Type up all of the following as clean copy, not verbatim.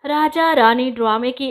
राजा रानी ड्रामे की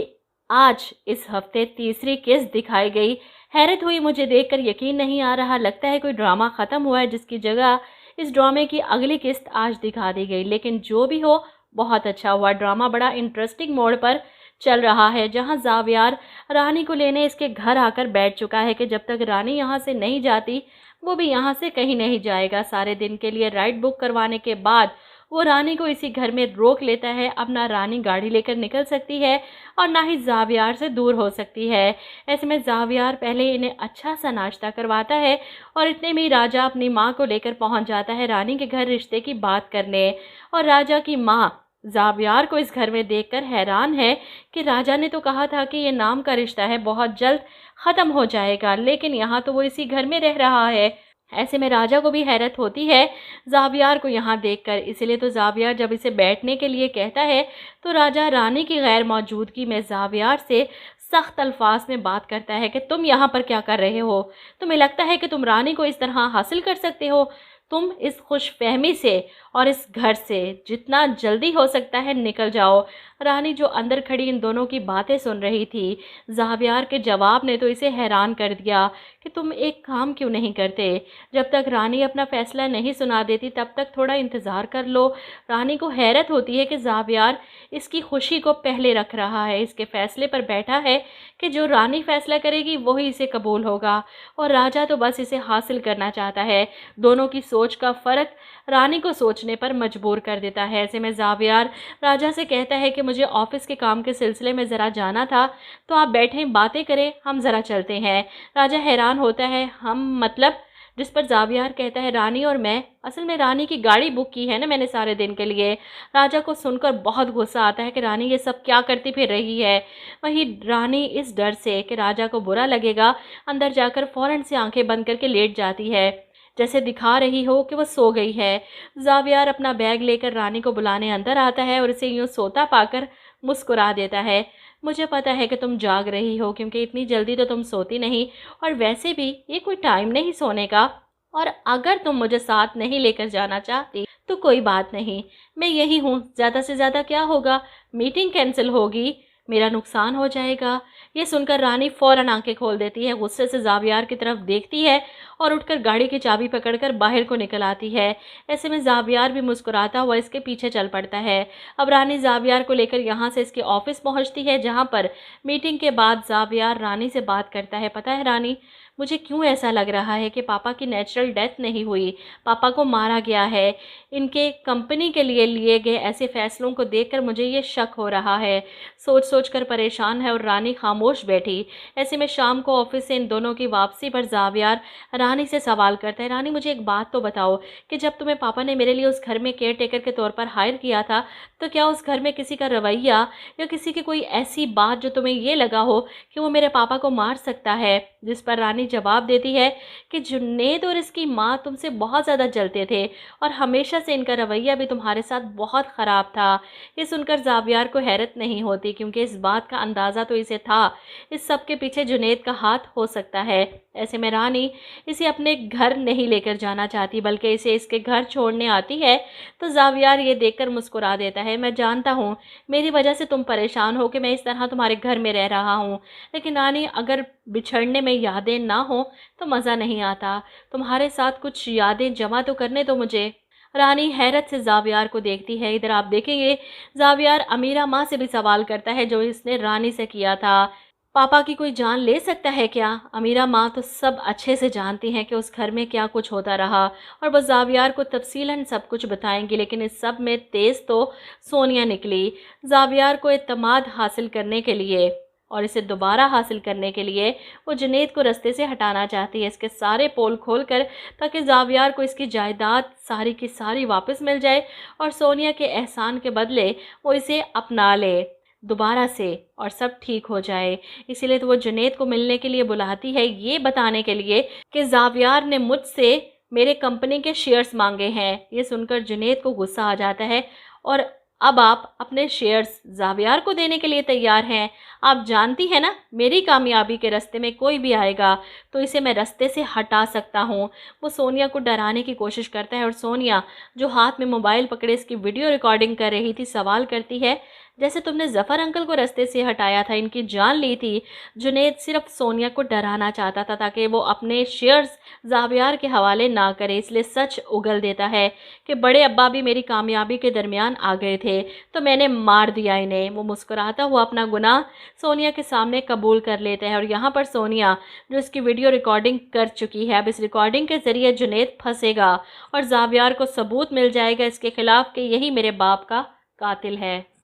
आज इस हफ्ते तीसरी किस्त दिखाई गई। हैरत हुई मुझे देखकर, यकीन नहीं आ रहा। लगता है कोई ड्रामा ख़त्म हुआ है जिसकी जगह इस ड्रामे की अगली किस्त आज दिखा दी गई। लेकिन जो भी हो, बहुत अच्छा हुआ। ड्रामा बड़ा इंटरेस्टिंग मोड़ पर चल रहा है, जहां जावियार रानी को लेने इसके घर आकर बैठ चुका है कि जब तक रानी यहाँ से नहीं जाती वो भी यहाँ से कहीं नहीं जाएगा। सारे दिन के लिए राइड बुक करवाने के बाद वो रानी को इसी घर में रोक लेता है। अब ना रानी गाड़ी लेकर निकल सकती है और ना ही जावियार से दूर हो सकती है। ऐसे में जावियार पहले इन्हें अच्छा सा नाश्ता करवाता है और इतने में ही राजा अपनी माँ को लेकर पहुंच जाता है रानी के घर रिश्ते की बात करने। और राजा की माँ जावियार को इस घर में देखकर हैरान है कि राजा ने तो कहा था कि ये नाम का रिश्ता है, बहुत जल्द ख़त्म हो जाएगा, लेकिन यहाँ तो वो इसी घर में रह रहा है। ऐसे में राजा को भी हैरत होती है जावियार को यहाँ देखकर। इसलिए तो जावियार जब इसे बैठने के लिए कहता है तो राजा रानी की गैर मौजूदगी में जावियार से सख्त अल्फाज में बात करता है कि तुम यहाँ पर क्या कर रहे हो? तुम्हें लगता है कि तुम रानी को इस तरह हासिल कर सकते हो? तुम इस खुशफहमी से और इस घर से जितना जल्दी हो सकता है निकल जाओ। रानी जो अंदर खड़ी इन दोनों की बातें सुन रही थी, जावियार के जवाब ने तो इसे हैरान कर दिया कि तुम एक काम क्यों नहीं करते? जब तक रानी अपना फैसला नहीं सुना देती तब तक थोड़ा इंतज़ार कर लो। रानी को हैरत होती है कि जावियार इसकी खुशी को पहले रख रहा है, इसके फैसले पर बैठा है कि जो रानी फैसला करेगी वही इसे कबूल होगा, और राजा तो बस इसे हासिल करना चाहता है। दोनों की सोच का फ़र्क रानी को सोचने पर मजबूर कर देता है। ऐसे में जावियार राजा से कहता है कि मुझे ऑफिस के काम के सिलसिले में ज़रा जाना था, तो आप बैठें, बातें करें, हम ज़रा चलते हैं। राजा हैरान होता है, हम मतलब? जिस पर जावियार कहता है, रानी और मैं, असल में रानी की गाड़ी बुक की है ना मैंने सारे दिन के लिए। राजा को सुनकर बहुत गुस्सा आता है कि रानी ये सब क्या करती फिर रही है। वहीं रानी इस डर से कि राजा को बुरा लगेगा अंदर जाकर फ़ौरन से आंखें बंद करके लेट जाती है, जैसे दिखा रही हो कि वह सो गई है। जावियार अपना बैग लेकर रानी को बुलाने अंदर आता है और इसे यूँ सोता पाकर मुस्कुरा देता है। मुझे पता है कि तुम जाग रही हो, क्योंकि इतनी जल्दी तो तुम सोती नहीं, और वैसे भी ये कोई टाइम नहीं सोने का, और अगर तुम मुझे साथ नहीं लेकर जाना चाहती तो कोई बात नहीं, मैं यही हूँ। ज़्यादा से ज़्यादा क्या होगा, मीटिंग कैंसिल होगी, मेरा नुकसान हो जाएगा। ये सुनकर रानी फ़ौरन आंखें खोल देती है, गुस्से से जावियार की तरफ देखती है और उठकर गाड़ी की चाबी पकड़कर बाहर को निकल आती है। ऐसे में जावियार भी मुस्कुराता हुआ इसके पीछे चल पड़ता है। अब रानी जावियार को लेकर यहाँ से इसके ऑफिस पहुँचती है, जहाँ पर मीटिंग के बाद जावियार रानी से बात करता है। पता है रानी, मुझे क्यों ऐसा लग रहा है कि पापा की नेचुरल डेथ नहीं हुई, पापा को मारा गया है। इनके कंपनी के लिए लिए गए ऐसे फैसलों को देखकर मुझे ये शक हो रहा है। सोच सोच कर परेशान है और रानी खामोश बैठी। ऐसे में शाम को ऑफिस से इन दोनों की वापसी पर जावियार रानी से सवाल करता है, रानी मुझे एक बात तो बताओ कि जब तुम्हें पापा ने मेरे लिए उस घर में केयर टेकर के तौर पर हायर किया था, तो क्या उस घर में किसी का रवैया या किसी की कोई ऐसी बात जो तुम्हें ये लगा हो कि वो मेरे पापा को मार सकता है? जिस पर रानी जवाब देती है कि जुन्नैद और इसकी माँ तुमसे बहुत ज़्यादा जलते थे और हमेशा से इनका रवैया भी तुम्हारे साथ बहुत ख़राब था। ये सुनकर जावियार को हैरत नहीं होती, क्योंकि इस बात का अंदाज़ा तो इसे था, इस सब के पीछे जुनैद का हाथ हो सकता है। ऐसे में रानी इसे अपने घर नहीं लेकर जाना चाहती, बल्कि इसे इसके घर छोड़ने आती है। तो जावियार ये देखकर मुस्कुरा देता है, मैं जानता हूँ मेरी वजह से तुम परेशान हो कि मैं इस तरह तुम्हारे घर में रह रहा हूँ, लेकिन रानी अगर बिछड़ने में यादें ना हो तो मज़ा नहीं आता। तुम्हारे साथ कुछ यादें जमा तो करने दो मुझे। रानी हैरत से जावियार को देखती है। इधर आप देखेंगे जावियार अमीरा माँ से भी सवाल करता है जो इसने रानी से किया था, पापा की कोई जान ले सकता है क्या? अमीरा माँ तो सब अच्छे से जानती हैं कि उस घर में क्या कुछ होता रहा, और वह जावियार को तफसीलन सब कुछ बताएंगी। लेकिन इस सब में तेज़ तो सोनिया निकली। जावियार को एतमाद हासिल करने के लिए और इसे दोबारा हासिल करने के लिए वो जुनैद को रास्ते से हटाना चाहती है, इसके सारे पोल खोलकर, ताकि जावियार को इसकी जायदाद सारी की सारी वापस मिल जाए और सोनिया के एहसान के बदले वो इसे अपना ले दोबारा से और सब ठीक हो जाए। इसीलिए तो वो जुनैद को मिलने के लिए बुलाती है, ये बताने के लिए कि जावियार ने मुझसे मेरे कंपनी के शेयर्स मांगे हैं। ये सुनकर जुनैद को गुस्सा आ जाता है, और अब आप अपने शेयर्स जावियार को देने के लिए तैयार हैं? आप जानती हैं ना, मेरी कामयाबी के रास्ते में कोई भी आएगा तो इसे मैं रास्ते से हटा सकता हूँ। वो सोनिया को डराने की कोशिश करता है, और सोनिया जो हाथ में मोबाइल पकड़े इसकी वीडियो रिकॉर्डिंग कर रही थी सवाल करती है, जैसे तुमने जफ़र अंकल को रास्ते से हटाया था, इनकी जान ली थी। जुनैद सिर्फ सोनिया को डराना चाहता था ताकि वो अपने शेयर्स ज़ावियार के हवाले ना करे, इसलिए सच उगल देता है कि बड़े अब्बा भी मेरी कामयाबी के दरमियान आ गए थे तो मैंने मार दिया इन्हें। वो मुस्कुराता हुआ अपना गुनाह सोनिया के सामने कबूल कर लेता है और यहाँ पर सोनिया जो इसकी वीडियो रिकॉर्डिंग कर चुकी है, अब इस रिकॉर्डिंग के ज़रिए जुनैद फंसेगा और ज़ावियार को सबूत मिल जाएगा इसके खिलाफ कि यही मेरे बाप का कातिल है।